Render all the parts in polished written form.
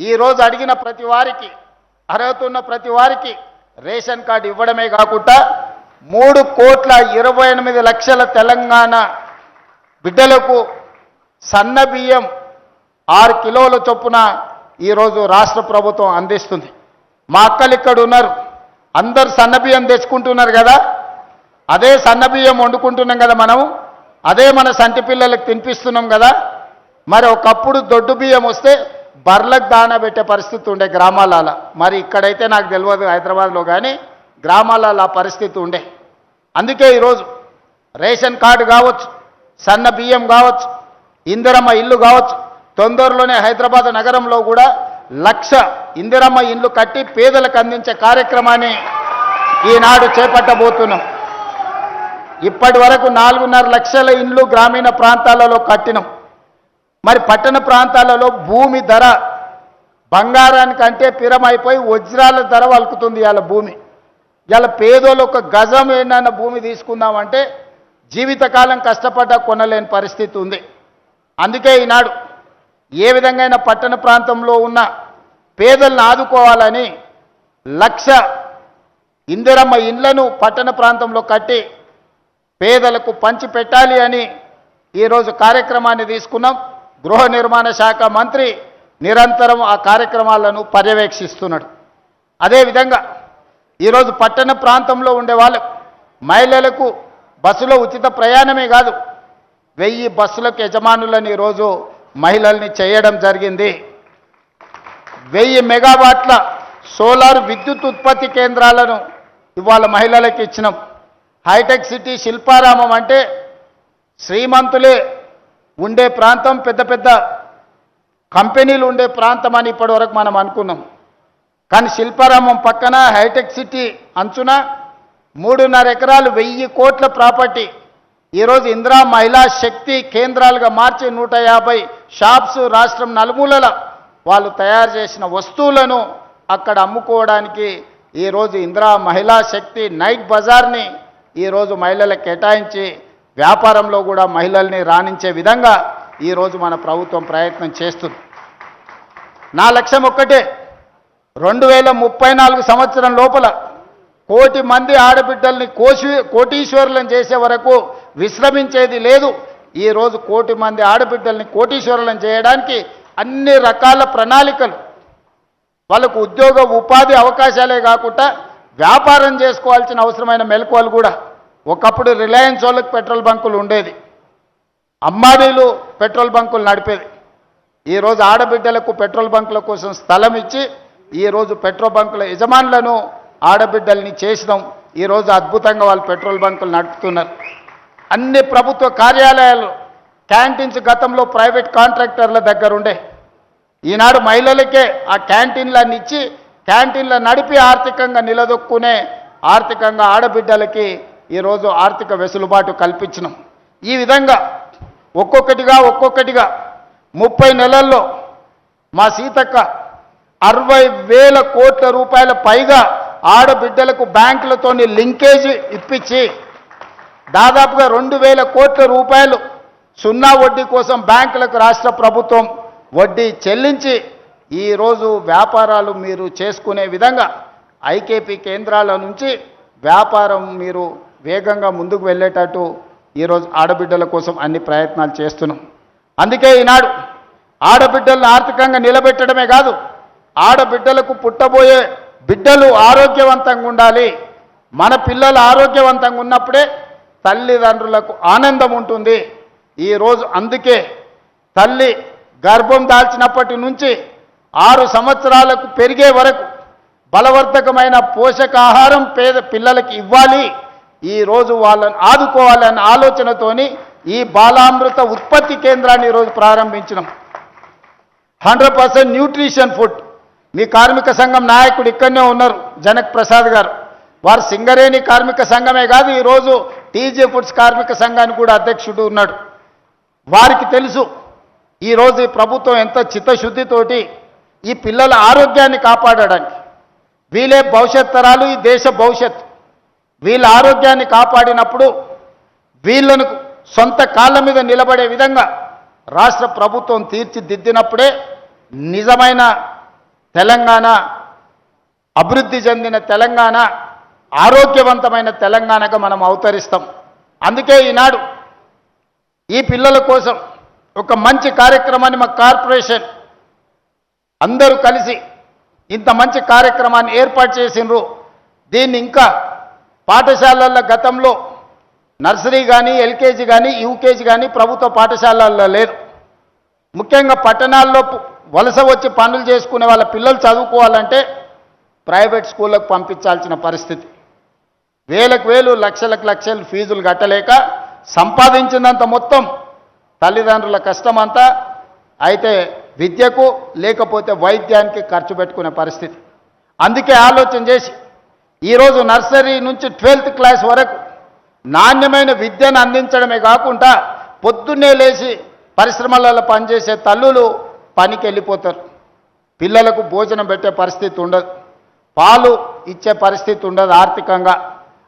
ఈరోజు అడిగిన ప్రతి వారికి, అర్హత ఉన్న ప్రతి వారికి రేషన్ కార్డు ఇవ్వడమే కాకుండా 3,28,00,000 తెలంగాణ బిడ్డలకు సన్న బియ్యం 6 కిలోల చొప్పున ఈరోజు రాష్ట్ర ప్రభుత్వం అందిస్తుంది. మా అక్కలు ఇక్కడ ఉన్నారు, అందరు సన్న బియ్యం తెచ్చుకుంటున్నారు కదా, అదే సన్న బియ్యం వండుకుంటున్నాం కదా, మనం అదే మన సంటి పిల్లలకు తినిపిస్తున్నాం కదా. మరి ఒకప్పుడు దొడ్డు బియ్యం వస్తే బర్లకు దానా పెట్టే పరిస్థితి ఉండే గ్రామాలలో. మరి ఇక్కడైతే నాకు తెలియదు హైదరాబాద్లో, కానీ గ్రామాలలో ఆ పరిస్థితి ఉండే. అందుకే ఈరోజు రేషన్ కార్డు కావచ్చు, సన్న బియ్యం కావచ్చు, ఇందిరమ్మ ఇల్లు కావచ్చు, తొందరలోనే హైదరాబాద్ నగరంలో కూడా 1,00,000 ఇందిరమ్మ ఇల్లు కట్టి పేదలకు అందించే కార్యక్రమాన్ని ఈనాడు చేపట్టబోతున్నాం. ఇప్పటి వరకు 4.5 లక్షల ఇండ్లు గ్రామీణ ప్రాంతాలలో కట్టినాం. మరి పట్టణ ప్రాంతాలలో భూమి ధర బంగారానికంటే పిరమైపోయి వజ్రాల ధర వలుకుతుంది ఇవాళ భూమి. ఇవాళ పేదోళ్ళు ఒక గజం ఏంటన్న భూమి తీసుకుందామంటే జీవితకాలం కష్టపడ్డా కొనలేని పరిస్థితి ఉంది. అందుకే ఈనాడు ఏ విధంగా పట్టణ ప్రాంతంలో ఉన్న పేదలను ఆదుకోవాలని 1,00,000 ఇందిరమ్మ ఇండ్లను పట్టణ ప్రాంతంలో కట్టి పేదలకు పంచి పెట్టాలి అని ఈరోజు కార్యక్రమాన్ని తీసుకున్నాం. గృహ నిర్మాణ శాఖ మంత్రి నిరంతరం ఆ కార్యక్రమాలను పర్యవేక్షిస్తున్నాడు. అదేవిధంగా ఈరోజు పట్టణ ప్రాంతంలో ఉండే వాళ్ళకు, మహిళలకు బస్సులో ఉచిత ప్రయాణమే కాదు, 1000 బస్సులకు యజమానులను ఈరోజు మహిళల్ని చేయడం జరిగింది. 1000 మెగావాట్ల సోలార్ విద్యుత్ ఉత్పత్తి కేంద్రాలను ఇవాళ మహిళలకు ఇచ్చినాం. హైటెక్ సిటీ శిల్పారామం అంటే శ్రీమంతులే ఉండే ప్రాంతం, పెద్ద పెద్ద కంపెనీలు ఉండే ప్రాంతం అని ఇప్పటివరకు మనం అనుకున్నాం. కానీ శిల్పారామం పక్కన హైటెక్ సిటీ అంచున 3.5 ఎకరాలు 1000 కోట్ల ప్రాపర్టీ ఈరోజు ఇందిరా మహిళా శక్తి కేంద్రాలుగా మార్చి 150 షాప్స్ రాష్ట్రం నలుమూలల వాళ్ళు తయారు చేసిన వస్తువులను అక్కడ అమ్ముకోవడానికి ఈరోజు ఇందిరా మహిళా శక్తి నైట్ బజార్ని ఈరోజు మహిళలకు కేటాయించి వ్యాపారంలో కూడా మహిళల్ని రాణించే విధంగా ఈరోజు మన ప్రభుత్వం ప్రయత్నం చేస్తుంది. నా లక్ష్యం ఒక్కటే, 2034 సంవత్సరం లోపల 1 కోటి మంది ఆడబిడ్డల్ని కోటీశ్వరులను చేసే వరకు విశ్రమించేది లేదు. ఈరోజు 1 కోటి మంది ఆడబిడ్డల్ని కోటీశ్వరులను చేయడానికి అన్ని రకాల ప్రణాళికలు, వాళ్ళకు ఉద్యోగ ఉపాధి అవకాశాలే కాకుండా వ్యాపారం చేసుకోవాల్సిన అవసరమైన మెలకువలు కూడా. ఒకప్పుడు రిలయన్స్ వాళ్ళకి పెట్రోల్ బంకులు ఉండేది, అమ్మాడీలు పెట్రోల్ బంకులు నడిపేది. ఈరోజు ఆడబిడ్డలకు పెట్రోల్ బంకుల కోసం స్థలం ఇచ్చి ఈరోజు పెట్రోల్ బంకుల యజమానులను ఆడబిడ్డల్ని చేసినాం. ఈరోజు అద్భుతంగా వాళ్ళు పెట్రోల్ బంకులు నడుపుతున్నారు. అన్ని ప్రభుత్వ కార్యాలయాలు క్యాంటీన్స్ గతంలో ప్రైవేట్ కాంట్రాక్టర్ల దగ్గర ఉండే, ఈనాడు మహిళలకే ఆ క్యాంటీన్లన్నీ ఇచ్చి క్యాంటీన్ల నడిపి ఆర్థికంగా నిలదొక్కునే ఆర్థికంగా ఆడబిడ్డలకి ఈరోజు ఆర్థిక వెసులుబాటు కల్పించినాం. ఈ విధంగా ఒక్కొక్కటిగా 30 నెలల్లో మా సీతక్క 60,000 కోట్ల రూపాయల పైగా ఆడబిడ్డలకు బ్యాంకులతోని లింకేజ్ ఇప్పించి దాదాపుగా 2,000 కోట్ల రూపాయలు సున్నా వడ్డీ కోసం బ్యాంకులకు రాష్ట్ర ప్రభుత్వం వడ్డీ చెల్లించి ఈరోజు వ్యాపారాలు మీరు చేసుకునే విధంగా ఐకేపీ కేంద్రాల నుంచి వ్యాపారం మీరు వేగంగా ముందుకు వెళ్ళేటట్టు ఈరోజు ఆడబిడ్డల కోసం అన్ని ప్రయత్నాలు చేస్తున్నాం. అందుకే ఈనాడు ఆడబిడ్డలను ఆర్థికంగా నిలబెట్టడమే కాదు, ఆడబిడ్డలకు పుట్టబోయే బిడ్డలు ఆరోగ్యవంతంగా ఉండాలి. మన పిల్లలు ఆరోగ్యవంతంగా ఉన్నప్పుడే తల్లిదండ్రులకు ఆనందం ఉంటుంది. ఈరోజు అందుకే తల్లి గర్భం దాల్చినప్పటి నుంచి 6 సంవత్సరాలకు పెరిగే వరకు బలవర్ధకమైన పోషకాహారం పేద పిల్లలకి ఇవ్వాలి. ఈరోజు వాళ్ళని ఆదుకోవాలనే ఆలోచనతోని ఈ బాలామృత ఉత్పత్తి కేంద్రాన్ని ఈరోజు ప్రారంభించినాం. 100% న్యూట్రిషన్ ఫుడ్. మీ కార్మిక సంఘం నాయకుడు ఇక్కడనే ఉన్నారు, జనక్ ప్రసాద్ గారు. వారు సింగరేణి కార్మిక సంఘమే కాదు, ఈరోజు టీజే ఫుడ్స్ కార్మిక సంఘానికి కూడా అధ్యక్షుడు ఉన్నాడు. వారికి తెలుసు ఈరోజు ఈ ప్రభుత్వం ఎంత చిత్తశుద్ధితోటి ఈ పిల్లల ఆరోగ్యాన్ని కాపాడడానికి, వీళ్ళే భవిష్యత్ తరాలు, ఈ దేశ భవిష్యత్తు. వీళ్ళ ఆరోగ్యాన్ని కాపాడినప్పుడు వీళ్ళను సొంత కాళ్ళ మీద నిలబడే విధంగా రాష్ట్ర ప్రభుత్వం తీర్చిదిద్దినప్పుడే నిజమైన తెలంగాణ అభివృద్ధి చెందిన తెలంగాణ, ఆరోగ్యవంతమైన తెలంగాణగా మనం అవతరిస్తాం. అందుకే ఈనాడు ఈ పిల్లల కోసం ఒక మంచి కార్యక్రమాన్ని మా కార్పొరేషన్ అందరూ కలిసి ఇంత మంచి కార్యక్రమాన్ని ఏర్పాటు చేసిండ్రు. దీన్ని ఇంకా పాఠశాలల గతంలో నర్సరీ కానీ, ఎల్కేజీ కానీ, యూకేజీ కానీ ప్రభుత్వ పాఠశాలల్లో లేదు. ముఖ్యంగా పట్టణాల్లో వలస వచ్చి పనులు చేసుకునే వాళ్ళ పిల్లలు చదువుకోవాలంటే ప్రైవేట్ స్కూళ్ళకు పంపించాల్సిన పరిస్థితి. వేలకు వేలు, లక్షలకు లక్షలు ఫీజులు కట్టలేక సంపాదించినంత మొత్తం తల్లిదండ్రుల కష్టమంతా అయితే విద్యకు లేకపోతే వైద్యానికి ఖర్చు పెట్టుకునే పరిస్థితి. అందుకే ఆలోచన చేసి ఈరోజు నర్సరీ నుంచి 12th క్లాస్ వరకు నాణ్యమైన విద్యను అందించడమే కాకుండా పొద్దున్నే లేచి పరిశ్రమలలో పనిచేసే తల్లులు పనికి వెళ్ళిపోతారు. పిల్లలకు భోజనం పెట్టే పరిస్థితి ఉండదు, పాలు ఇచ్చే పరిస్థితి ఉండదు ఆర్థికంగా.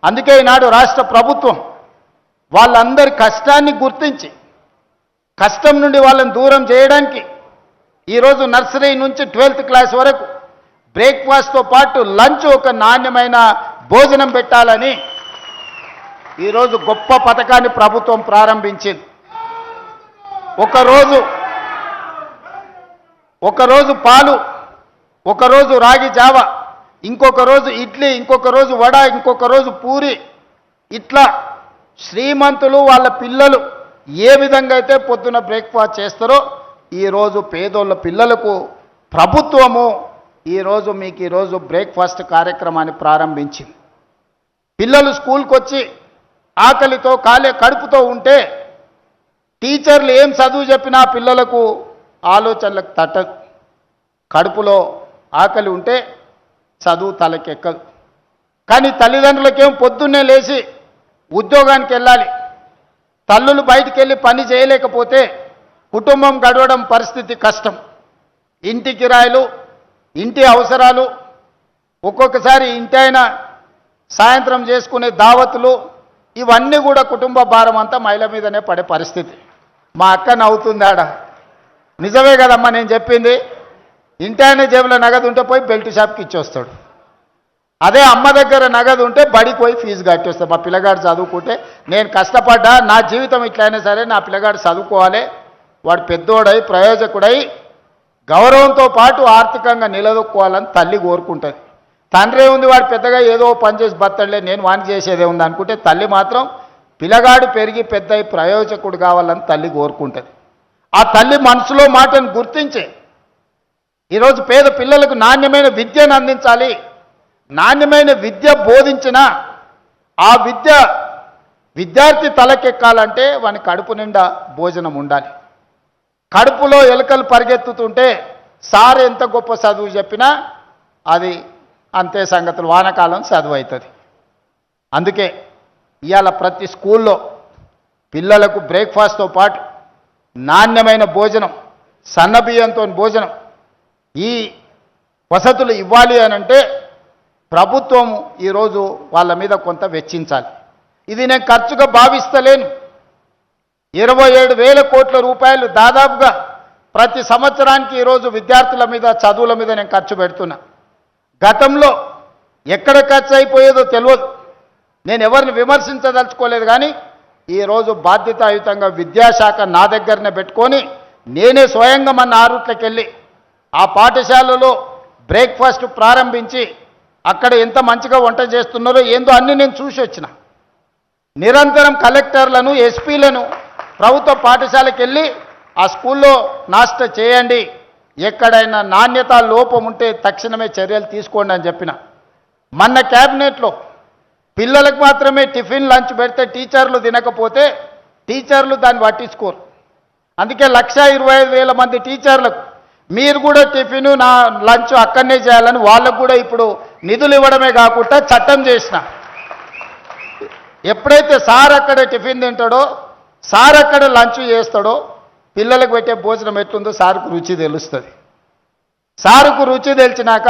అందుకే ఈనాడు రాష్ట్ర ప్రభుత్వం వాళ్ళందరి కష్టాన్ని గుర్తించి కష్టం నుండి వాళ్ళని దూరం చేయడానికి ఈరోజు నర్సరీ నుంచి 12th క్లాస్ వరకు బ్రేక్ఫాస్ట్తో పాటు లంచ్ ఒక నాణ్యమైన భోజనం పెట్టాలని ఈరోజు గొప్ప పథకాన్ని ప్రభుత్వం ప్రారంభించింది. ఒకరోజు పాలు, ఒకరోజు రాగి జావ, ఇంకొక రోజు ఇడ్లీ, ఇంకొక రోజు వడ, ఇంకొక రోజు పూరి. ఇట్లా శ్రీమంతులు వాళ్ళ పిల్లలు ఏ విధంగా అయితే పొద్దున బ్రేక్ఫాస్ట్ చేస్తారో ఈరోజు పేదోళ్ళ పిల్లలకు ప్రభుత్వము ఈరోజు బ్రేక్ఫాస్ట్ కార్యక్రమాన్ని ప్రారంభించింది. పిల్లలు స్కూల్కి వచ్చి ఆకలితో కడుపుతో ఉంటే టీచర్లు ఏం చదువు చెప్పినా పిల్లలకు ఆలోచనలకు తట్టదు. కడుపులో ఆకలి ఉంటే చదువు తలకెక్కదు. కానీ తల్లిదండ్రులకేం పొద్దున్నే లేచి ఉద్యోగానికి వెళ్ళాలి. తల్లులు బయటికి వెళ్ళి పని చేయలేకపోతే కుటుంబం గడవడం పరిస్థితి కష్టం. ఇంటి కిరాయిలు, ఇంటి అవసరాలు, ఒక్కొక్కసారి ఇంటి అయినా సాయంత్రం చేసుకునే దావతులు, ఇవన్నీ కూడా కుటుంబ భారం అంతా మహిళ మీదనే పడే పరిస్థితి. మా అక్క నవ్వుతుందాడ, నిజమే కదమ్మా నేను చెప్పింది. ఇంటి ఆయన జేబులో నగదు ఉంటే పోయి బెల్ట్ షాప్కి ఇచ్చొస్తాడు. అదే అమ్మ దగ్గర నగదు ఉంటే బడికి పోయి ఫీజు కట్టేస్తాడు. మా పిల్లగాడు చదువుకుంటే నేను కష్టపడ్డా, నా జీవితం ఇట్లయినా సరే నా పిల్లగాడు చదువుకోవాలి, వాడు పెద్దోడై ప్రయోజకుడై గౌరవంతో పాటు ఆర్థికంగా నిలదొక్కోవాలని తల్లి కోరుకుంటుంది. తండ్రి ఉంది, వాడు పెద్దగా ఏదో పని చేసి బతడలే, నేను వాణి చేసేదే ఉంది అనుకుంటే తల్లి మాత్రం పిల్లగాడు పెరిగి పెద్దయి ప్రయోజకుడు కావాలని తల్లి కోరుకుంటుంది. ఆ తల్లి మనసులో మాటను గుర్తించి ఈరోజు పేద పిల్లలకు నాణ్యమైన విద్యను అందించాలి. నాణ్యమైన విద్య బోధించిన ఆ విద్యార్థి తలకెక్కాలంటే వాని కడుపు నిండా భోజనం ఉండాలి. కడుపులో ఎలుకలు పరిగెత్తుతుంటే సార్ ఎంత గొప్ప చదువు చెప్పినా అది అంతే సంగతులు, వానకాలం చదువు అవుతుంది. అందుకే ఇవాళ ప్రతి స్కూల్లో పిల్లలకు బ్రేక్ఫాస్ట్తో పాటు నాణ్యమైన భోజనం, సన్నబియ్యంతో భోజనం, ఈ వసతులు ఇవ్వాలి అనంటే ప్రభుత్వం ఈరోజు వాళ్ళ మీద కొంత వెచ్చించాలి. ఇది నేను ఖర్చుగా భావిస్తలేను. 27,000 కోట్ల రూపాయలు దాదాపుగా ప్రతి సంవత్సరానికి ఈరోజు విద్యార్థుల మీద, చదువుల మీద నేను ఖర్చు పెడుతున్నా. గతంలో ఎక్కడ ఖర్చు అయిపోయేదో తెలియదు. నేను ఎవరిని విమర్శించదలుచుకోలేదు. కానీ ఈరోజు బాధ్యతాయుతంగా విద్యాశాఖ నా దగ్గరనే పెట్టుకొని నేనే స్వయంగా మన ఆరుట్లకి వెళ్ళి ఆ పాఠశాలలో బ్రేక్ఫాస్ట్ ప్రారంభించి అక్కడ ఎంత మంచిగా వంట చేస్తున్నారో ఏందో అన్నీ నేను చూసి వచ్చిన. నిరంతరం కలెక్టర్లను, ఎస్పీలను ప్రభుత్వ పాఠశాలకు వెళ్ళి ఆ స్కూల్లో నాస్టా చేయండి, ఎక్కడైనా నాణ్యత లోపం ఉంటే తక్షణమే చర్యలు తీసుకోండి అని చెప్పిన. మొన్న క్యాబినెట్లో పిల్లలకు మాత్రమే టిఫిన్ లంచ్ పెడితే టీచర్లు తినకపోతే టీచర్లు దాన్ని పట్టించుకోరు. అందుకే 1,25,000 మంది టీచర్లకు మీరు కూడా టిఫిన్ నా లంచ్ అక్కడనే చేయాలని వాళ్ళకు కూడా ఇప్పుడు నిధులు ఇవ్వడమే కాకుండా చట్టం చేసిన. ఎప్పుడైతే సార్ అక్కడ టిఫిన్ తింటాడో, సార్ అక్కడ లంచ్ చేస్తాడో పిల్లలకు పెట్టే భోజనం ఎట్లుందో సార్కు రుచి తెలుస్తుంది. సారుకు రుచి తెలిసినాక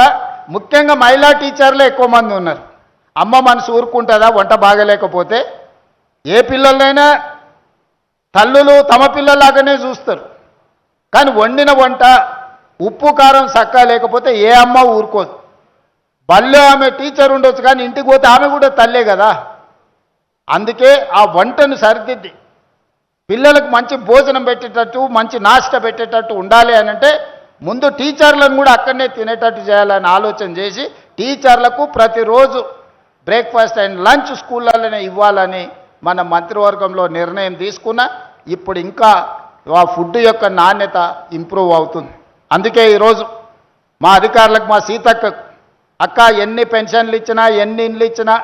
ముఖ్యంగా మహిళా టీచర్లే ఎక్కువ మంది ఉన్నారు. అమ్మ మనసు ఊరుకుంటుందా వంట బాగలేకపోతే? ఏ పిల్లలైనా తల్లులు తమ పిల్లలాగానే చూస్తారు. కానీ వండిన వంట ఉప్పు కారం చక్కగా లేకపోతే ఏ అమ్మ ఊరుకోదు. బళ్ళో ఆమె టీచర్ ఉండొచ్చు కానీ ఇంటికి పోతే ఆమె కూడా తల్లే కదా. అందుకే ఆ వంటను సరిదిద్ది పిల్లలకు మంచి భోజనం పెట్టేటట్టు మంచి నాష్ట పెట్టేటట్టు ఉండాలి అని అంటే ముందు టీచర్లను కూడా అక్కడనే తినేటట్టు చేయాలని ఆలోచన చేసి టీచర్లకు ప్రతిరోజు బ్రేక్ఫాస్ట్ అండ్ లంచ్ స్కూళ్ళలోనే ఇవ్వాలని మన మంత్రివర్గంలో నిర్ణయం తీసుకున్నా. ఇప్పుడు ఇంకా ఆ ఫుడ్ యొక్క నాణ్యత ఇంప్రూవ్ అవుతుంది. అందుకే ఈరోజు మా అధికారులకు మా సీతక్కకు అక్క ఎన్ని పెన్షన్లు ఇచ్చినా ఎన్ని ఇండ్లు ఇచ్చినా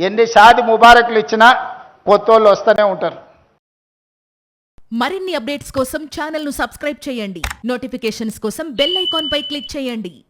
ఎన్ని షాది ముబారక్లు ఇచ్చినా కొత్త వాళ్ళు వస్తూనే ఉంటారు. మరిన్ని అప్డేట్స్ కోసం ఛానల్ ను సబ్స్క్రైబ్ చేయండి. నోటిఫికేషన్స్ కోసం బెల్ ఐకాన్ పై క్లిక్ చేయండి.